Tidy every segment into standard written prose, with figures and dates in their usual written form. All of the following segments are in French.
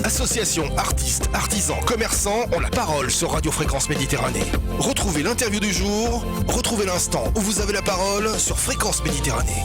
Associations, artistes, artisans, commerçants ont la parole sur Radio Fréquence Méditerranée. Retrouvez l'interview du jour, retrouvez l'instant où vous avez la parole sur Fréquence Méditerranée.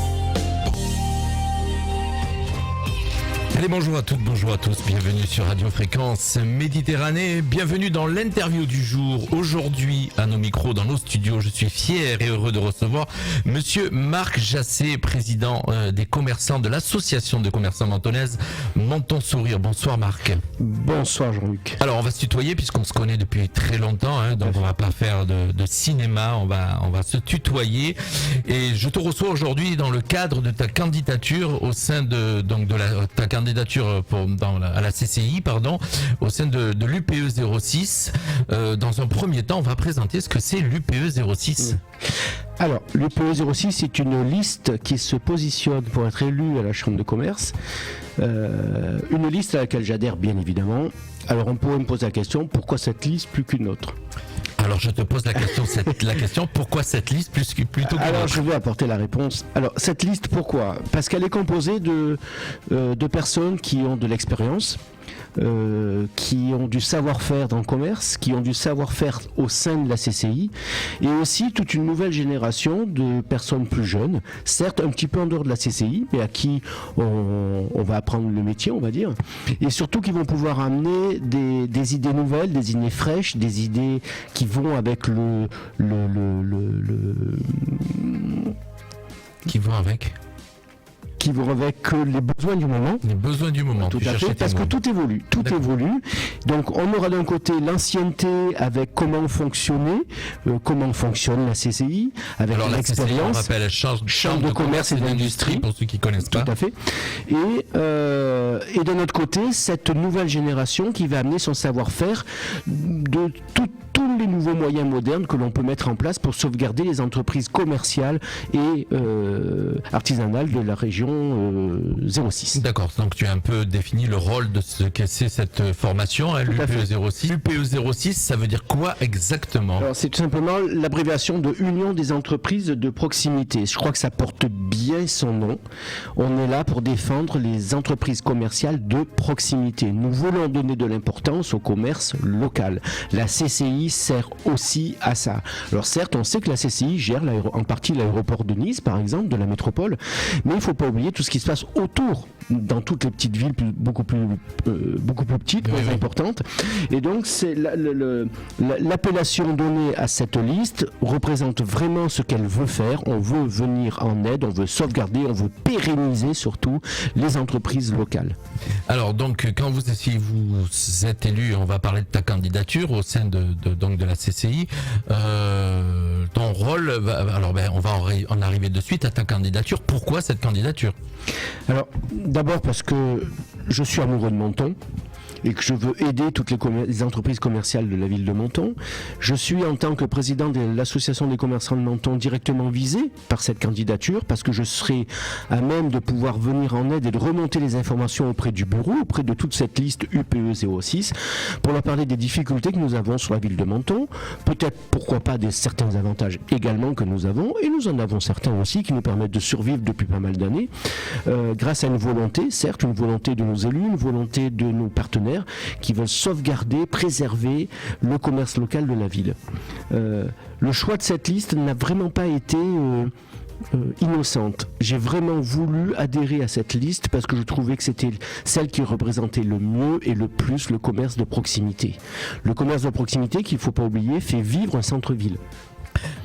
Allez, bonjour à toutes, bonjour à tous, bienvenue sur Radio Fréquence Méditerranée, bienvenue dans l'interview du jour. Aujourd'hui, à nos micros, dans nos studios, je suis fier et heureux de recevoir Monsieur Marc Jassé, président des commerçants de l'association de commerçants mentonnaises Menton Sourire. Bonsoir Marc. Bonsoir Jean-Luc. Alors on va se tutoyer puisqu'on se connaît depuis très longtemps, donc on va pas faire de cinéma, on va se tutoyer. Et je te reçois aujourd'hui dans le cadre de ta candidature au sein de ta candidature à la CCI, au sein de l'UPE 06. Dans un premier temps, on va présenter ce que c'est l'UPE 06. Alors, l'UPE 06, c'est une liste qui se positionne pour être élue à la Chambre de commerce. Une liste à laquelle j'adhère bien évidemment. Alors, on pourrait me poser la question, pourquoi cette liste plus qu'une autre ? Alors je te pose la question, pourquoi cette liste plutôt que Alors l'autre ? je vais apporter la réponse. Alors cette liste, pourquoi ? Parce qu'elle est composée de personnes qui ont de l'expérience, qui ont du savoir-faire dans le commerce, qui ont du savoir-faire au sein de la CCI, et aussi toute une nouvelle génération de personnes plus jeunes, certes un petit peu en dehors de la CCI, mais à qui on va apprendre le métier, on va dire, et surtout qui vont pouvoir amener des idées nouvelles, des idées fraîches, des idées qui vont avec Qui vont avec les besoins du moment. Les besoins du moment. Tout à fait, parce que tout évolue. Tout évolue. Donc on aura d'un côté l'ancienneté avec comment fonctionne la CCI, avec alors, l'expérience. La CCI, on rappelle la Chambre de commerce et d'industrie, pour ceux qui ne connaissent pas. Tout à fait. Et d'un autre côté, cette nouvelle génération qui va amener son savoir-faire de tous les nouveaux moyens modernes que l'on peut mettre en place pour sauvegarder les entreprises commerciales et artisanales de la région 06. D'accord, donc tu as un peu défini le rôle de ce que c'est cette formation, l'UPE 06. L'UPE 06, ça veut dire quoi exactement ? Alors, c'est tout simplement l'abréviation de Union des entreprises de proximité. Je crois que ça porte bien son nom. On est là pour défendre les entreprises commerciales de proximité. Nous voulons donner de l'importance au commerce local. La CCI sert aussi à ça. Alors certes, on sait que la CCI gère en partie l'aéroport de Nice, par exemple, de la métropole, mais il ne faut pas oublier tout ce qui se passe autour, dans toutes les petites villes beaucoup plus petites, moins importantes. Et donc, c'est l'appellation donnée à cette liste représente vraiment ce qu'elle veut faire. On veut venir en aide, on veut sauvegarder, on veut pérenniser surtout les entreprises locales. Alors donc, si vous êtes élu, on va parler de ta candidature au sein de la CCI. Ton rôle, on va en arriver de suite à ta candidature. Pourquoi cette candidature ? Alors, d'abord parce que je suis amoureux de Menton et que je veux aider toutes les entreprises commerciales de la ville de Menton. Je suis en tant que président de l'association des commerçants de Menton directement visé par cette candidature parce que je serai à même de pouvoir venir en aide et de remonter les informations auprès du bureau, auprès de toute cette liste UPE 06 pour leur parler des difficultés que nous avons sur la ville de Menton, peut-être pourquoi pas certains avantages également que nous avons, et nous en avons certains aussi qui nous permettent de survivre depuis pas mal d'années grâce à une volonté, certes une volonté de nos élus, une volonté de nos partenaires qui veulent sauvegarder, préserver le commerce local de la ville. Le choix de cette liste n'a vraiment pas été innocente. J'ai vraiment voulu adhérer à cette liste parce que je trouvais que c'était celle qui représentait le mieux et le plus le commerce de proximité. Le commerce de proximité, qu'il ne faut pas oublier, fait vivre un centre-ville.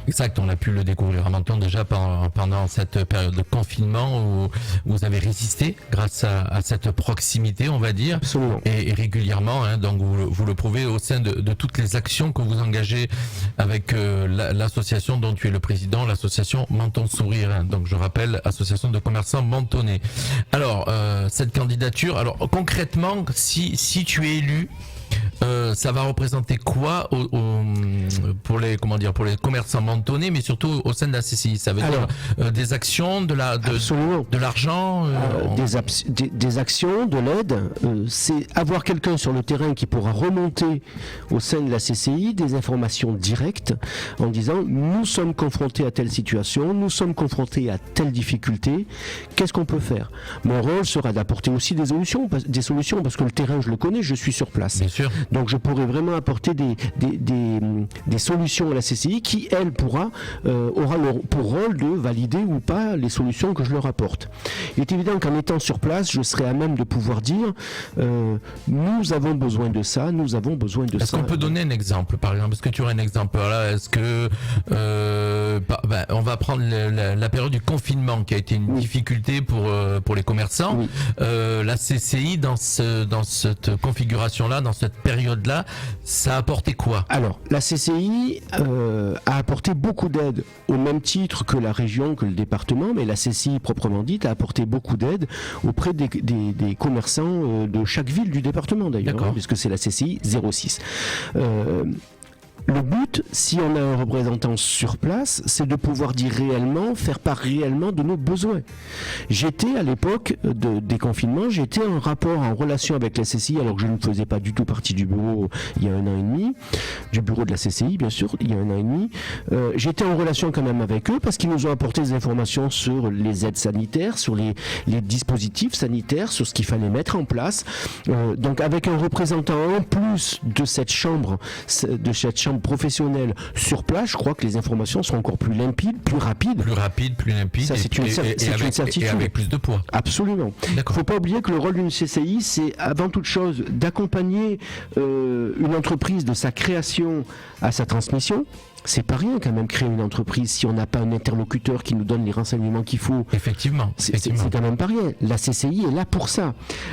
Exact, on a pu le découvrir en même temps déjà pendant cette période de confinement où vous avez résisté grâce à cette proximité, on va dire. Absolument. Et régulièrement, donc vous le prouvez au sein de toutes les actions que vous engagez avec l'association dont tu es le président, l'association Menton Sourire. Donc je rappelle, association de commerçants mentonnais. Alors, cette candidature, concrètement, si tu es élu, Ça va représenter quoi pour les commerçants mentonnais, mais surtout au sein de la CCI? Ça veut dire des actions, de l'argent, des actions, de l'aide. C'est avoir quelqu'un sur le terrain qui pourra remonter au sein de la CCI des informations directes en disant nous sommes confrontés à telle situation, nous sommes confrontés à telle difficulté, qu'est-ce qu'on peut faire? Mon rôle sera d'apporter aussi des solutions parce que le terrain je le connais, je suis sur place. Bien sûr. Donc je pourrais vraiment apporter des solutions à la CCI qui, elle, aura pour rôle de valider ou pas les solutions que je leur apporte. Il est évident qu'en étant sur place, je serai à même de pouvoir dire nous avons besoin de ça, nous avons besoin de ça. Est-ce qu'on peut donner un exemple, par exemple? Est-ce que tu aurais un exemple là? Est-ce que on va prendre la période du confinement qui a été une difficulté pour les commerçants. Oui. La CCI dans cette configuration-là, dans cette période-là, ça a apporté quoi? Alors, la CCI a apporté beaucoup d'aide au même titre que la région, que le département, mais la CCI proprement dite a apporté beaucoup d'aide auprès des commerçants de chaque ville du département d'ailleurs, puisque c'est la CCI 06. Le but, si on a un représentant sur place, c'est de pouvoir dire réellement, faire part réellement de nos besoins. J'étais à l'époque des confinements, j'étais en rapport, en relation avec la CCI, alors que je ne faisais pas du tout partie du bureau il y a 1 an et demi, du bureau de la CCI bien sûr, il y a 1 an et demi. J'étais en relation quand même avec eux parce qu'ils nous ont apporté des informations sur les aides sanitaires, sur les dispositifs sanitaires, sur ce qu'il fallait mettre en place. Donc avec un représentant en plus de cette chambre professionnelle sur place, je crois que les informations sont encore plus limpides, plus rapides. Plus limpides. Ça, c'est une certitude. Et avec plus de poids. Absolument. Il ne faut pas oublier que le rôle d'une CCI, c'est avant toute chose d'accompagner une entreprise de sa création à sa transmission. C'est pas rien quand même créer une entreprise si on n'a pas un interlocuteur qui nous donne les renseignements qu'il faut. Effectivement. C'est quand même pas rien. La CCI est là pour ça.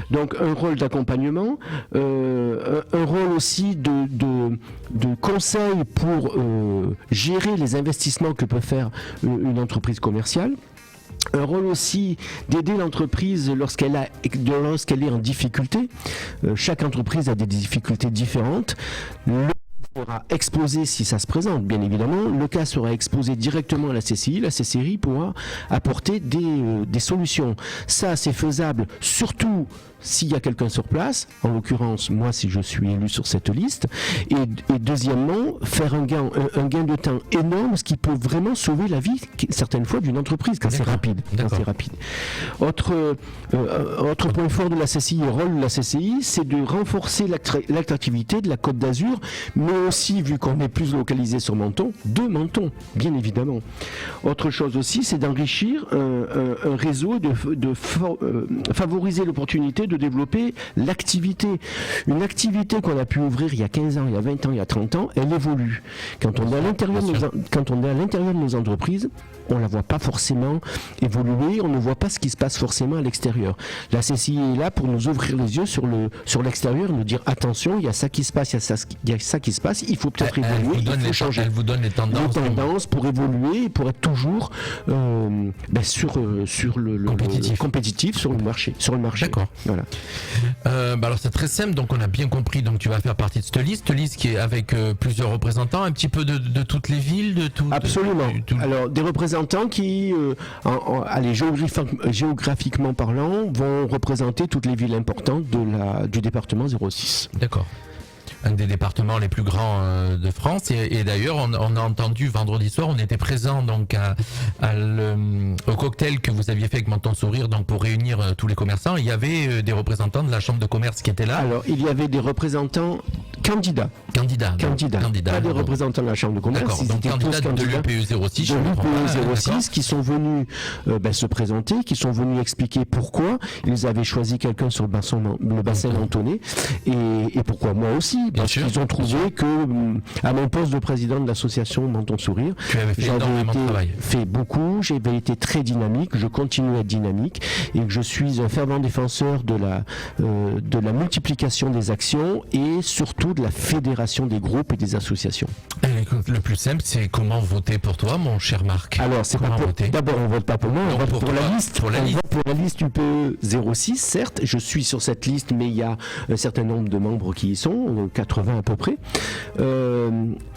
Donc un rôle d'accompagnement, un rôle aussi de conseil pour gérer les investissements que peut faire une entreprise commerciale. Un rôle aussi d'aider l'entreprise lorsqu'elle est en difficulté. Chaque entreprise a des difficultés différentes. Sera exposé si ça se présente, bien évidemment. Le cas sera exposé directement à la CCI. La CCI pourra apporter des solutions. Ça, c'est faisable, surtout s'il y a quelqu'un sur place, en l'occurrence moi si je suis élu sur cette liste, et deuxièmement faire un gain de temps énorme, ce qui peut vraiment sauver la vie certaines fois d'une entreprise quand c'est rapide. Autre point fort de la CCI, le rôle de la CCI, c'est de renforcer l'attractivité de la Côte d'Azur, mais aussi, vu qu'on est plus localisé sur Menton, de Menton, bien évidemment. Autre chose aussi, c'est d'enrichir un réseau, de favoriser l'opportunité de développer l'activité. Une activité qu'on a pu ouvrir il y a 15 ans, il y a 20 ans, il y a 30 ans, elle évolue. Quand on est à l'intérieur de nos entreprises, on ne la voit pas forcément évoluer, on ne voit pas ce qui se passe forcément à l'extérieur. La CCI est là pour nous ouvrir les yeux sur l'extérieur, nous dire attention, il y a ça qui se passe, il y a ça qui se passe, il faut peut-être évoluer, il faut changer. Elle vous donne les tendances pour évoluer, pour être toujours sur le compétitif sur le marché. D'accord. Voilà. Alors c'est très simple, donc on a bien compris, donc tu vas faire partie de cette liste qui est avec plusieurs représentants, un petit peu de toutes les villes, de tout. Absolument. Alors des représentants qui, géographiquement parlant, vont représenter toutes les villes importantes du département 06. D'accord. Un des départements les plus grands de France et d'ailleurs on a entendu vendredi soir, on était présent donc au cocktail que vous aviez fait avec Menton Sourire, donc pour réunir tous les commerçants. Il y avait des représentants de la chambre de commerce qui étaient là. Alors il y avait des représentants candidats. Pas des représentants de la chambre de commerce. D'accord, donc candidats de l'UPE 06. De l'UPE 06 qui sont venus se présenter, qui sont venus expliquer pourquoi ils avaient choisi quelqu'un sur le bassin mentonais et pourquoi moi aussi. Parce qu'ils ont trouvé que à mon poste de président de l'association Menton Sourire, j'avais fait beaucoup, j'avais été très dynamique, je continue à être dynamique et que je suis un fervent défenseur de la multiplication des actions et surtout niveau de la fédération des groupes et des associations. Et le plus simple, c'est comment voter pour toi, mon cher Marc. Alors, c'est comment pas voter. D'abord, on vote pas pour moi, on vote pour la liste. Pour la on liste. vote pour la liste UPE 06, certes. Je suis sur cette liste, mais il y a un certain nombre de membres qui y sont, 80 à peu près,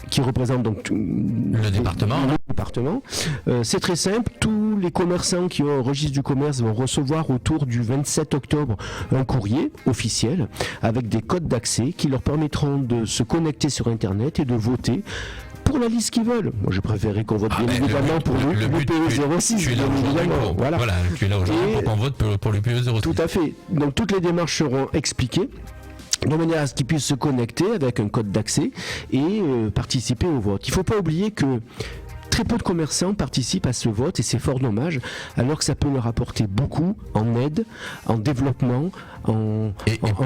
qui représentent donc le département. C'est très simple. Tous les commerçants qui ont un registre du commerce vont recevoir autour du 27 octobre un courrier officiel avec des codes d'accès qui leur permettront de se connecter sur Internet et de voter pour la liste qu'ils veulent. Moi, je préférerais qu'on vote bien évidemment pour l'UPE 06. Tu es là aujourd'hui tu es là aujourd'hui pour qu'on vote pour l'UPE 06. Tout à fait. Donc toutes les démarches seront expliquées de manière à ce qu'ils puissent se connecter avec un code d'accès et participer au vote. Il ne faut pas oublier que très peu de commerçants participent à ce vote et c'est fort dommage, alors que ça peut leur apporter beaucoup en aide, en développement, en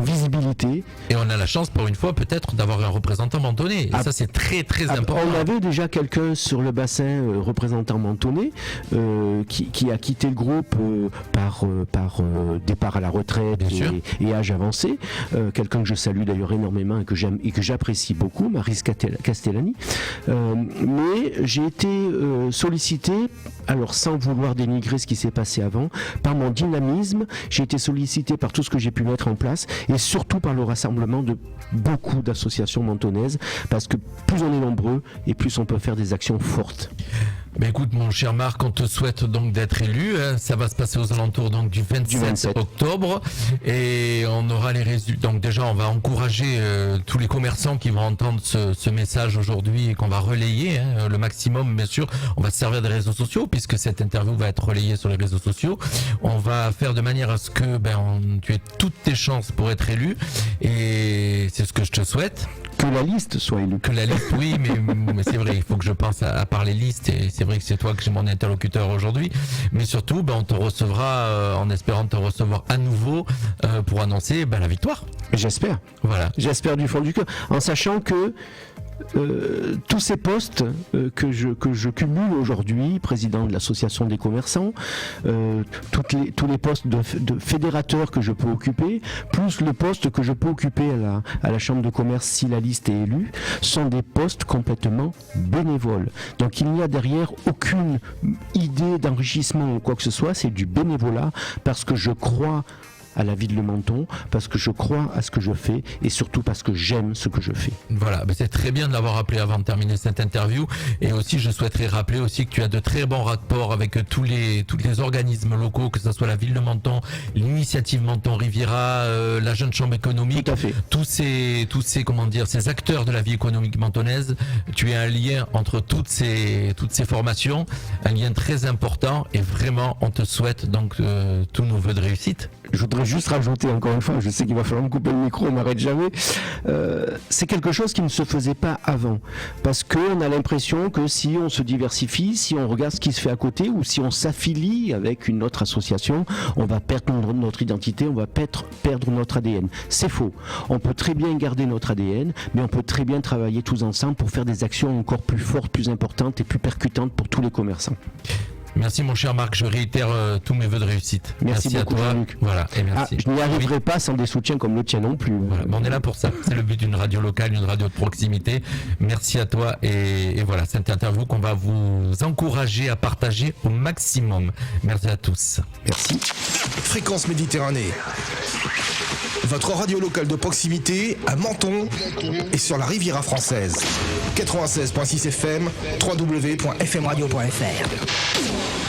visibilité. Et on a la chance pour une fois peut-être d'avoir un représentant mentonné. Et ça c'est très très important. On avait déjà quelqu'un sur le bassin représentant mentonné qui a quitté le groupe par départ à la retraite et âge avancé. Quelqu'un que je salue d'ailleurs énormément et que j'aime et que j'apprécie beaucoup, Maryse Castellani. Mais j'ai été sollicité, alors sans vouloir dénigrer ce qui s'est passé avant, par mon dynamisme, j'ai été sollicité par tout ce que j'ai pu mettre en place et surtout par le rassemblement de beaucoup d'associations mentonnaises, parce que plus on est nombreux et plus on peut faire des actions fortes. Mais écoute mon cher Marc, on te souhaite donc d'être élu, ça va se passer aux alentours donc du 27 octobre et on aura les résultats. Donc déjà on va encourager tous les commerçants qui vont entendre ce message aujourd'hui et qu'on va relayer le maximum, bien sûr. On va se servir des réseaux sociaux puisque cette interview va être relayée sur les réseaux sociaux. On va faire de manière à ce que tu aies toutes tes chances pour être élu et c'est ce que je te souhaite. Que la liste soit élue. Que la liste, oui, mais c'est vrai, il faut que je pense à parler liste et c'est vrai que c'est toi que j'ai mon interlocuteur aujourd'hui. Mais surtout, on te recevra en espérant te recevoir à nouveau pour annoncer la victoire. J'espère. Voilà. J'espère du fond du cœur, en sachant que tous ces postes que je cumule aujourd'hui, président de l'association des commerçants, tous les postes de fédérateur que je peux occuper, plus le poste que je peux occuper à la chambre de commerce si la liste est élue, sont des postes complètement bénévoles. Donc il n'y a derrière aucune idée d'enrichissement ou quoi que ce soit, c'est du bénévolat parce que je crois à la ville de Menton, parce que je crois à ce que je fais et surtout parce que j'aime ce que je fais. Voilà, c'est très bien de l'avoir rappelé avant de terminer cette interview et aussi je souhaiterais rappeler aussi que tu as de très bons rapports avec tous les organismes locaux, que ce soit la ville de Menton, l'initiative Menton Riviera, la jeune chambre économique. Tout à fait. Tous ces acteurs de la vie économique mentonnaise. Tu es un lien entre toutes ces formations, un lien très important et vraiment on te souhaite donc tous nos vœux de réussite. Je voudrais juste rajouter encore une fois, je sais qu'il va falloir me couper le micro, on n'arrête jamais. C'est quelque chose qui ne se faisait pas avant. Parce qu'on a l'impression que si on se diversifie, si on regarde ce qui se fait à côté ou si on s'affilie avec une autre association, on va perdre notre identité, on va perdre notre ADN. C'est faux. On peut très bien garder notre ADN, mais on peut très bien travailler tous ensemble pour faire des actions encore plus fortes, plus importantes et plus percutantes pour tous les commerçants. Merci mon cher Marc, je réitère tous mes vœux de réussite. Merci beaucoup, à toi. Jean-Luc. Voilà, et merci. Je n'y arriverai pas sans des soutiens comme le tien non plus. Voilà, on est là pour ça. C'est le but d'une radio locale, une radio de proximité. Merci à toi et voilà, cette interview qu'on va vous encourager à partager au maximum. Merci à tous. Merci. Fréquence Méditerranée. Votre radio locale de proximité à Menton et sur la Riviera française. 96.6 FM, www.fmradio.fr.